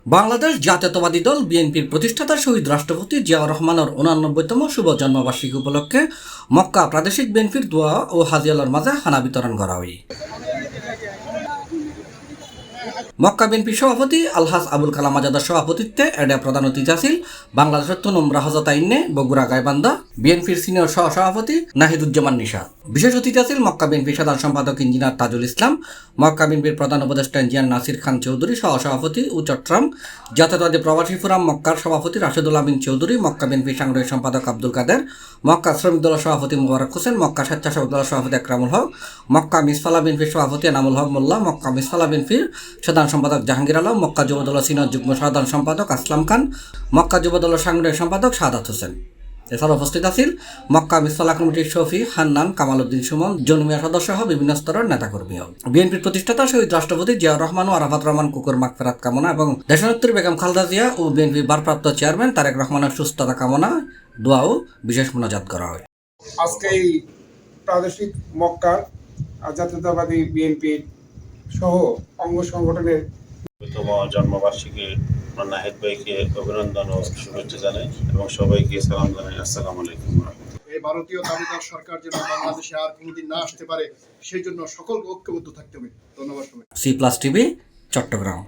বাংলাদেশ জাতীয়তাবাদী দল বিএনপির প্রতিষ্ঠাতা শহীদ রাষ্ট্রপতি জিয়াউর রহমানের 89তম শুভ জন্মবার্ষিকী উপলক্ষে মক্কা প্রাদেশিক বিএনপির দোয়া ও হাজিয়ালার মাঝে খানা বিতরণ করা হয়। মক্কা বিএনপি সভাপতি আলহাজ আবুল কালাম আজাদের সভাপতিত্বে এডে প্রধান অতিথি ছিল বাংলাদেশের তনুম রাহজাত আইনে বগুড়া গাইবান্ধা বিএনপির সিনিয়র সহসভাপতি নাহিদুজ্জামান নিশা। বিশেষ অতিথি ছিল মক্কা বিএনপির সাধারণ সম্পাদক ইঞ্জিনিয়ার তাজুল ইসলাম, মক্কা বিএনপির প্রধান উপদেষ্টা ইঞ্জিনিয়ার নাসির খান চৌধুরী সহসভাপতি ও চট্টগ্রাম জাতীয়তাবাদী প্রবাসী ফোরাম মক্কার সভাপতি রাশেদুল আমিন চৌধুরী, মক্কা বিএনপির সাংগঠনিক সম্পাদক আব্দুল কাদের, মক্কা শ্রমিক দলের সভাপতি মোবারক হোসেন, মক্কা স্বেচ্ছাসেবক দলের সভাপতি একরামুল হক, মক্কা মিসফালা বিএনপির সভাপতি এনামুল হক মোল্লা, মক্কা মিসফালা বিএনপির সাধারণ সম্পাদক জাহাঙ্গীর আলম, মক্কা যুবদলের সিনিয়র যুগ্ম সাধারণ সম্পাদক আসলাম খান, মক্কা যুবদলের সাংগঠনিক সম্পাদক সাদাত হোসেন। এছাড়া উপস্থিত আছেন মক্কা মিসফালা কমিটির শফি, হান্নান, কামাল উদ্দিন সুমন, জনুমিয়া সদস্য সহ বিভিন্ন স্তরের নেতাকর্মীও। বিএনপির প্রতিষ্ঠাতা শহীদ রাষ্ট্রপতি জিয়াউর রহমান ও আরাফাত রহমান কুকুর মাগফিরাত কামনা এবং দেশনেত্রী বেগম খালেদা জিয়া ও বিএনপির ভারপ্রাপ্ত চেয়ারম্যান তারেক রহমানের সুস্থতা কামনা দোয়া ও বিশেষ মোনাজাত করা হয়। আজকে এই প্রাদেশিক মক্কা জাতীয়তাবাদী বিএনপি সহ অঙ্গ সংগঠনের জন্মবার্ষিকী নাহিদ ভাইকে অভিনন্দন ও শুভেচ্ছা জানাই এবং সবাইকে সালাম জানাই। আসসালামু আলাইকুম। এই ভারতীয় দাবিদার সরকার যেন বাংলাদেশে আর কোনোদিন না আসতে পারে সেই জন্য সকলকে ঐক্যবদ্ধ থাকতে হবে। ধন্যবাদ সবাই। C+ TV Chittagong.